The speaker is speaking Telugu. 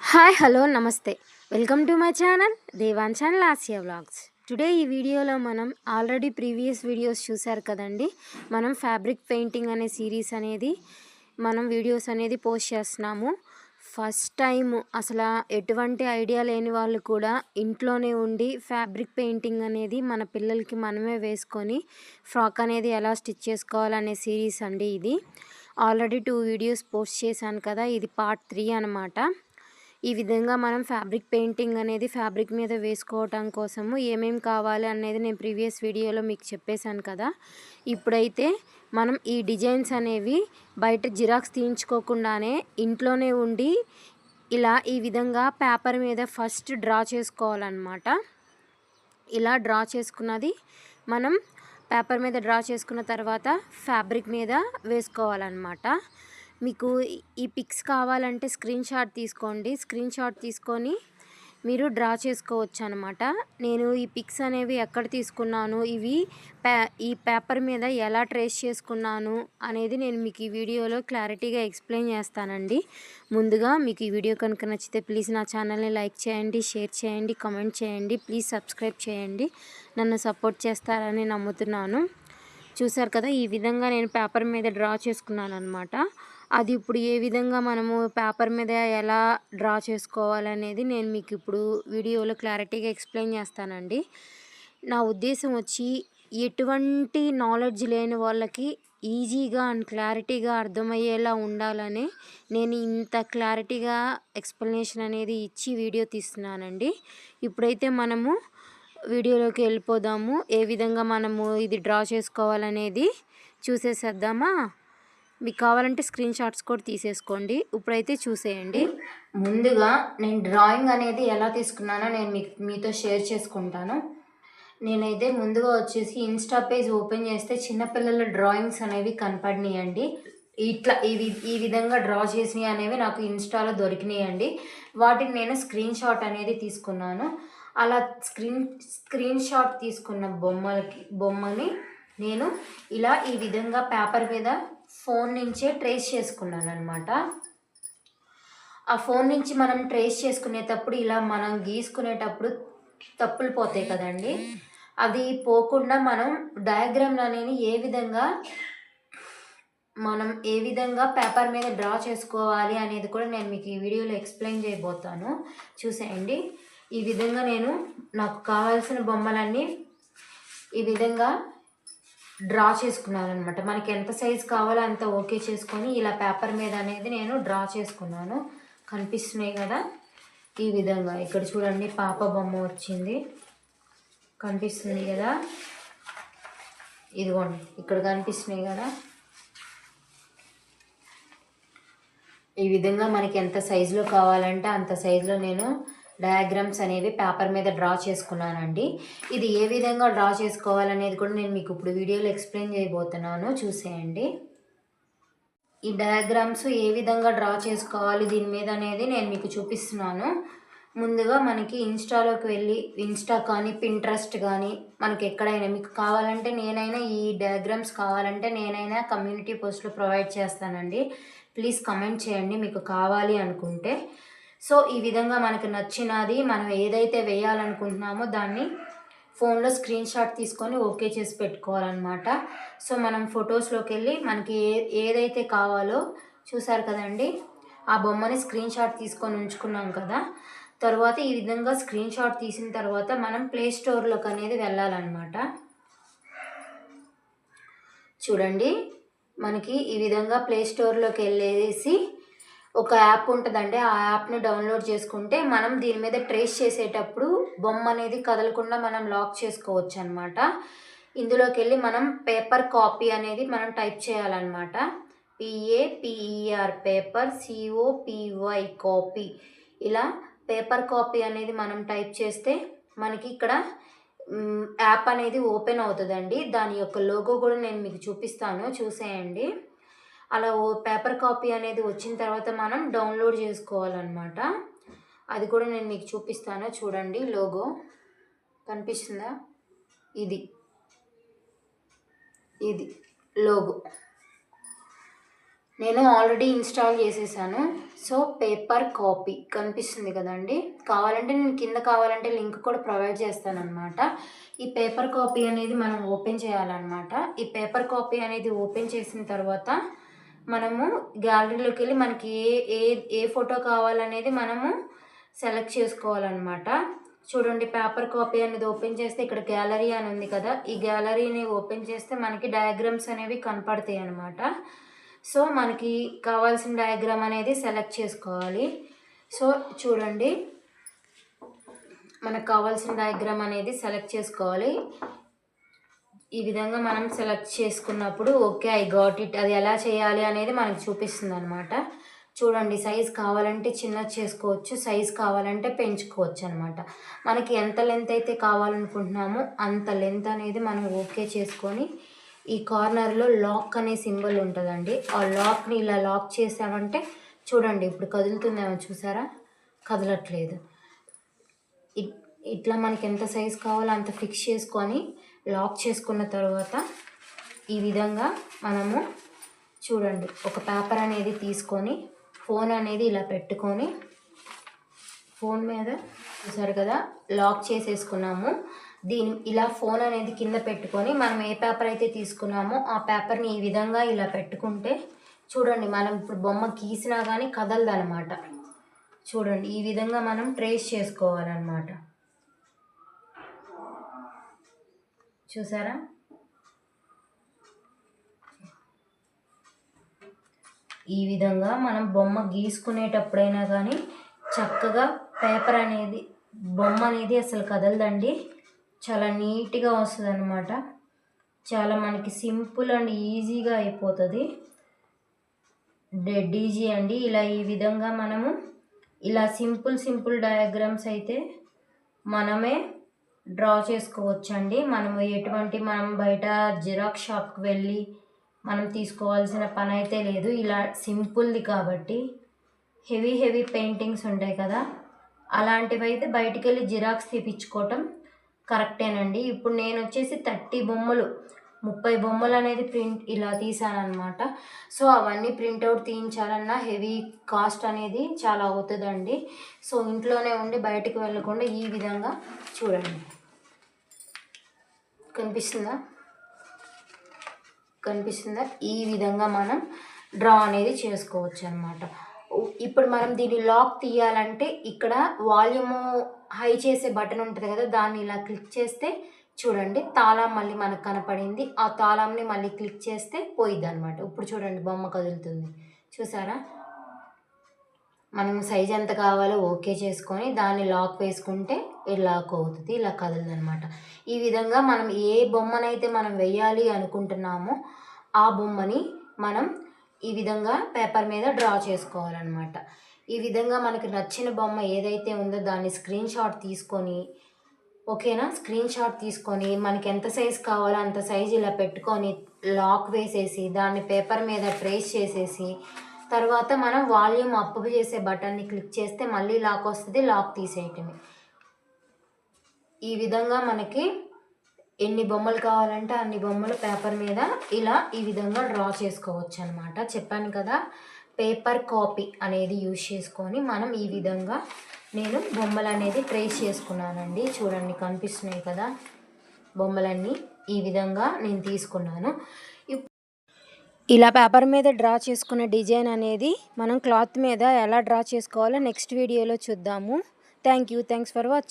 హాయ్ హలో నమస్తే వెల్కమ్ టు మై ఛానల్ దేవాంఛాన్ లాస్యా వ్లాగ్స్. టుడే ఈ వీడియోలో మనం ఆల్రెడీ ప్రీవియస్ వీడియోస్ చూసారు కదండి. మనం ఫ్యాబ్రిక్ పెయింటింగ్ అనే సిరీస్ అనేది మనం వీడియోస్ అనేది పోస్ట్ చేస్తున్నాము. ఫస్ట్ టైం అసలు ఎటువంటి ఐడియా లేని వాళ్ళు కూడా ఇంట్లోనే ఉండి ఫ్యాబ్రిక్ పెయింటింగ్ అనేది మన పిల్లలకి మనమే వేసుకొని ఫ్రాక్ అనేది ఎలా స్టిచ్ చేసుకోవాలనే సిరీస్ అండి ఇది. ఆల్రెడీ 2 వీడియోస్ పోస్ట్ చేశాను కదా, ఇది పార్ట్ 3 అనమాట. ఈ విధంగా మనం ఫ్యాబ్రిక్ పెయింటింగ్ అనేది ఫ్యాబ్రిక్ మీద వేసుకోవటం కోసము ఏమేమి కావాలి అనేది నేను ప్రీవియస్ వీడియోలో మీకు చెప్పేశాను కదా. ఇప్పుడైతే మనం ఈ డిజైన్స్ అనేవి బయట జిరాక్స్ తీయించుకోకుండానే ఇంట్లోనే ఉండి ఇలా ఈ విధంగా పేపర్ మీద ఫస్ట్ డ్రా చేసుకోవాలన్నమాట. ఇలా డ్రా చేసుకున్నది మనం పేపర్ మీద డ్రా చేసుకున్న తర్వాత ఫ్యాబ్రిక్ మీద వేసుకోవాలన్నమాట. మీకు ఈ పిక్స్ కావాలంటే స్క్రీన్ షాట్ తీసుకోండి. స్క్రీన్ షాట్ తీసుకొని మీరు డ్రా చేసుకోవచ్చు అనమాట. నేను ఈ పిక్స్ అనేవి ఎక్కడ తీసుకున్నాను, ఇవి ఈ పేపర్ మీద ఎలా ట్రేస్ చేసుకున్నాను అనేది నేను మీకు ఈ వీడియోలో క్లారిటీగా ఎక్స్ప్లెయిన్ చేస్తానండి. ముందుగా మీకు ఈ వీడియో కనుక నచ్చితే ప్లీజ్ నా ఛానల్ని లైక్ చేయండి, షేర్ చేయండి, కామెంట్ చేయండి, ప్లీజ్ సబ్స్క్రైబ్ చేయండి. నన్ను సపోర్ట్ చేస్తారని నమ్ముతున్నాను. చూసారు కదా, ఈ విధంగా నేను పేపర్ మీద డ్రా చేసుకున్నాను అనమాట. అది ఇప్పుడు ఏ విధంగా మనము పేపర్ మీద ఎలా డ్రా చేసుకోవాలనేది నేను మీకు ఇప్పుడు వీడియోలో క్లారిటీగా ఎక్స్ప్లెయిన్ చేస్తానండి. నా ఉద్దేశం వచ్చి ఎటువంటి నాలెడ్జ్ లేని వాళ్ళకి ఈజీగా అండ్ క్లారిటీగా అర్థమయ్యేలా ఉండాలని నేను ఇంత క్లారిటీగా ఎక్స్ప్లెనేషన్ అనేది ఇచ్చి వీడియో తీస్తున్నానండి. ఇప్పుడైతే మనము వీడియోలోకి వెళ్ళిపోదాము. ఏ విధంగా మనము ఇది డ్రా చేసుకోవాలనేది చూసేసేద్దామా. మీకు కావాలంటే స్క్రీన్ షాట్స్ కూడా తీసేసుకోండి. ఇప్పుడైతే చూసేయండి. ముందుగా నేను డ్రాయింగ్ అనేది ఎలా తీసుకున్నానో నేను మీతో షేర్ చేసుకుంటాను. నేనైతే ముందుగా వచ్చేసి ఇన్స్టా పేజ్ ఓపెన్ చేస్తే చిన్నపిల్లల డ్రాయింగ్స్ అనేవి కనపడినాయండి. ఇట్లా ఈ విధంగా డ్రా చేసినవి అనేవి నాకు ఇన్స్టాలో దొరికినాయండి. వాటిని నేను స్క్రీన్ షాట్ అనేది తీసుకున్నాను. అలా స్క్రీన్ షాట్ తీసుకున్న బొమ్మని నేను ఇలా ఈ విధంగా పేపర్ మీద ఫోన్ నుంచే ట్రేస్ చేసుకున్నాను అనమాట. ఆ ఫోన్ నుంచి మనం ట్రేస్ చేసుకునేటప్పుడు ఇలా మనం గీసుకునేటప్పుడు తప్పులు పోతాయి కదండి. అది పోకుండా మనం డయాగ్రామ్ అనేది ఏ విధంగా పేపర్ మీద డ్రా చేసుకోవాలి అనేది కూడా నేను మీకు ఈ వీడియోలో ఎక్స్ప్లెయిన్ చేయబోతాను. చూసేయండి. ఈ విధంగా నేను నాకు కావాల్సిన బొమ్మలన్నీ ఈ విధంగా డ్రా చేసుకున్నాను అనమాట. మనకి ఎంత సైజ్ కావాలో అంత ఓకే చేసుకొని ఇలా పేపర్ మీద అనేది నేను డ్రా చేసుకున్నాను. కనిపిస్తున్నాయి కదా, ఈ విధంగా. ఇక్కడ చూడండి, పాప బొమ్మ వచ్చింది, కనిపిస్తుంది కదా. ఇదిగోండి, ఇక్కడ కనిపిస్తున్నాయి కదా. ఈ విధంగా మనకి ఎంత సైజులో కావాలంటే అంత సైజులో నేను డయాగ్రామ్స్ అనేవి పేపర్ మీద డ్రా చేసుకున్నానండి. ఇది ఏ విధంగా డ్రా చేసుకోవాలనేది కూడా నేను మీకు ఇప్పుడు వీడియోలో ఎక్స్ప్లెయిన్ చేయబోతున్నాను. చూసేయండి. ఈ డయాగ్రామ్స్ ఏ విధంగా డ్రా చేసుకోవాలి దీని మీద అనేది నేను మీకు చూపిస్తున్నాను. ముందుగా మనకి ఇన్స్టాలోకి వెళ్ళి, ఇన్స్టా కానీ పింట్రెస్ట్ కానీ మనకి ఎక్కడైనా మీకు కావాలంటే నేనైనా ఈ డయాగ్రామ్స్ కావాలంటే నేనైనా కమ్యూనిటీ పోస్ట్లో ప్రొవైడ్ చేస్తానండి. ప్లీజ్ కమెంట్ చేయండి మీకు కావాలి అనుకుంటే. సో ఈ విధంగా మనకు నచ్చినది మనం ఏదైతే వేయాలనుకుంటున్నామో దాన్ని ఫోన్లో స్క్రీన్ షాట్ తీసుకొని ఓకే చేసి పెట్టుకోవాలన్నమాట. సో మనం ఫొటోస్లోకి వెళ్ళి మనకి ఏదైతే కావాలో చూసారు కదండి, ఆ బొమ్మని స్క్రీన్ షాట్ తీసుకొని ఉంచుకున్నాం కదా. తర్వాత ఈ విధంగా స్క్రీన్ షాట్ తీసిన తర్వాత మనం ప్లే స్టోర్లోకి అనేది వెళ్ళాలన్నమాట. చూడండి, మనకి ఈ విధంగా ప్లే స్టోర్లోకి వెళ్ళేసి ఒక యాప్ ఉంటుందండి. ఆ యాప్ని డౌన్లోడ్ చేసుకుంటే మనం దీని మీద ట్రేస్ చేసేటప్పుడు బొమ్మ అనేది కదలకుండా మనం లాక్ చేసుకోవచ్చు అనమాట. ఇందులోకి వెళ్ళి మనం పేపర్ కాపీ అనేది మనం టైప్ చేయాలన్నమాట. PAPER paper, COPY copy. ఇలా పేపర్ కాపీ అనేది మనం టైప్ చేస్తే మనకి ఇక్కడ యాప్ అనేది ఓపెన్ అవుతుందండి. దాని యొక్క లోగో కూడా నేను మీకు చూపిస్తాను, చూసేయండి. అలా పేపర్ కాపీ అనేది వచ్చిన తర్వాత మనం డౌన్లోడ్ చేసుకోవాలన్నమాట. అది కూడా నేను మీకు చూపిస్తాను. చూడండి, లోగో కనిపిస్తుందా, ఇది లోగో. నేను ఆల్రెడీ ఇన్స్టాల్ చేసేసాను. సో పేపర్ కాపీ కనిపిస్తుంది కదండి. కావాలంటే నేను కింద కావాలంటే లింక్ కూడా ప్రొవైడ్ చేస్తానన్నమాట. ఈ పేపర్ కాపీ అనేది మనం ఓపెన్ చేయాలన్నమాట. ఈ పేపర్ కాపీ అనేది ఓపెన్ చేసిన తర్వాత మనము గ్యాలరీలోకి వెళ్ళి మనకి ఏ ఏ ఏ ఫోటో కావాలనేది మనము సెలెక్ట్ చేసుకోవాలన్నమాట. చూడండి, పేపర్ కాపీ అనేది ఓపెన్ చేస్తే ఇక్కడ గ్యాలరీ అని ఉంది కదా, ఈ గ్యాలరీని ఓపెన్ చేస్తే మనకి డయాగ్రామ్స్ అనేవి కనపడతాయి అన్నమాట. సో మనకి కావాల్సిన డయాగ్రామ్ అనేది సెలెక్ట్ చేసుకోవాలి. సో చూడండి, మనకు కావాల్సిన డయాగ్రామ్ అనేది సెలెక్ట్ చేసుకోవాలి. ఈ విధంగా మనం సెలెక్ట్ చేసుకున్నప్పుడు ఓకే ఐ గాట్ ఇట్, అది ఎలా చేయాలి అనేది మనకు చూపిస్తుంది అనమాట. చూడండి, సైజ్ కావాలంటే చిన్నది చేసుకోవచ్చు, సైజ్ కావాలంటే పెంచుకోవచ్చు అనమాట. మనకి ఎంత లెంత్ అయితే కావాలనుకుంటున్నామో అంత లెంత్ అనేది మనం ఓకే చేసుకొని ఈ కార్నర్లో లాక్ అనే సింబల్ ఉంటుందండి. ఆ లాక్ని ఇలా లాక్ చేసామంటే చూడండి, ఇప్పుడు కదులుతుందేమో చూసారా, కదలట్లేదు. ఇట్లా మనకి ఎంత సైజ్ కావాలో అంత ఫిక్స్ చేసుకొని లాక్ చేసుకున్న తర్వాత ఈ విధంగా మనము చూడండి ఒక పేపర్ అనేది తీసుకొని ఫోన్ అనేది ఇలా పెట్టుకొని ఫోన్ మీద చూసారు కదా లాక్ చేసేసుకున్నాము. దీని ఇలా ఫోన్ అనేది కింద పెట్టుకొని మనం ఏ పేపర్ అయితే తీసుకున్నామో ఆ పేపర్ని ఈ విధంగా ఇలా పెట్టుకుంటే చూడండి, మనం ఇప్పుడు బొమ్మ గీసినా కానీ కదలదనమాట. చూడండి, ఈ విధంగా మనం ట్రేస్ చేసుకోవాలన్నమాట. చూసారా, ఈ విధంగా మనం బొమ్మ గీసుకునేటప్పుడైనా కానీ చక్కగా పేపర్ అనేది బొమ్మ అనేది అసలు కదలదండి, చాలా నీట్గా వస్తుంది అన్నమాట. చాలా మనకి సింపుల్ అండ్ ఈజీగా అయిపోతుంది, డెడ్ ఈజీ అండి. ఇలా ఈ విధంగా మనము ఇలా సింపుల్ డయాగ్రామ్స్ అయితే మనమే డ్రా చేసుకోవచ్చండి. మనము మనం బయట జిరాక్స్ షాప్కి వెళ్ళి మనం తీసుకోవాల్సిన పని అయితే లేదు. ఇలా సింపుల్ది కాబట్టి హెవీ పెయింటింగ్స్ ఉంటాయి కదా, అలాంటివి అయితే బయటికి వెళ్ళి జిరాక్స్ తీపించుకోవటం కరెక్టేనండి. ఇప్పుడు నేను వచ్చేసి 30 బొమ్మలు అనేది ప్రింట్ ఇలా తీసానమాట. సో అవన్నీ ప్రింట్అవుట్ తీయించాలన్నా హెవీ కాస్ట్ అనేది చాలా అవుతుందండి. సో ఇంట్లోనే ఉండి బయటికి వెళ్ళకుండా ఈ విధంగా చూడండి, కనిపిస్తుందా ఈ విధంగా మనం డ్రా అనేది చేసుకోవచ్చు అనమాట. ఇప్పుడు మనం దీన్ని లాక్ తీయాలంటే ఇక్కడ వాల్యూము హై చేసే బటన్ ఉంటుంది కదా, దాన్ని ఇలా క్లిక్ చేస్తే చూడండి తాళం మళ్ళీ మనకు కనపడింది. ఆ తాళంని మళ్ళీ క్లిక్ చేస్తే పోయిద్ది అనమాట. ఇప్పుడు చూడండి బొమ్మ కదులుతుంది, చూసారా. మనం సైజ్ ఎంత కావాలో ఓకే చేసుకొని దాన్ని లాక్ వేసుకుంటే ఇది లాక్ అవుతుంది, ఇలా కదలదు అనమాట. ఈ విధంగా మనం ఏ బొమ్మనైతే మనం వేయాలి అనుకుంటున్నామో ఆ బొమ్మని మనం ఈ విధంగా పేపర్ మీద డ్రా చేసుకోవాలన్నమాట. ఈ విధంగా మనకు నచ్చిన బొమ్మ ఏదైతే ఉందో దాన్ని స్క్రీన్ షాట్ తీసుకొని ఓకేనా, స్క్రీన్ షాట్ తీసుకొని మనకి ఎంత సైజ్ కావాలో అంత సైజ్ ఇలా పెట్టుకొని లాక్ వేసేసి దాన్ని పేపర్ మీద ట్రేస్ చేసేసి తర్వాత మనం వాల్యూమ్ అప్ చేసే బటన్ని క్లిక్ చేస్తే మళ్ళీ లాక్ వస్తుంది, లాక్ తీసేయటమే. ఈ విధంగా మనకి ఎన్ని బొమ్మలు కావాలంటే అన్ని బొమ్మలు పేపర్ మీద ఇలా ఈ విధంగా డ్రా చేసుకోవచ్చు అనమాట. చెప్పాను కదా, పేపర్ కాపీ అనేది యూజ్ చేసుకొని మనం ఈ విధంగా నేను బొమ్మలు అనేది ట్రేస్ చేసుకున్నానండి. చూడండి కనిపిస్తున్నాయి కదా బొమ్మలన్నీ, ఈ విధంగా నేను తీసుకున్నాను. ఇలా పేపర్ మీద డ్రా చేసుకున్న డిజైన్ అనేది మనం క్లాత్ మీద ఎలా డ్రా చేసుకోవాలో నెక్స్ట్ వీడియోలో చూద్దాము. Thanks for watching.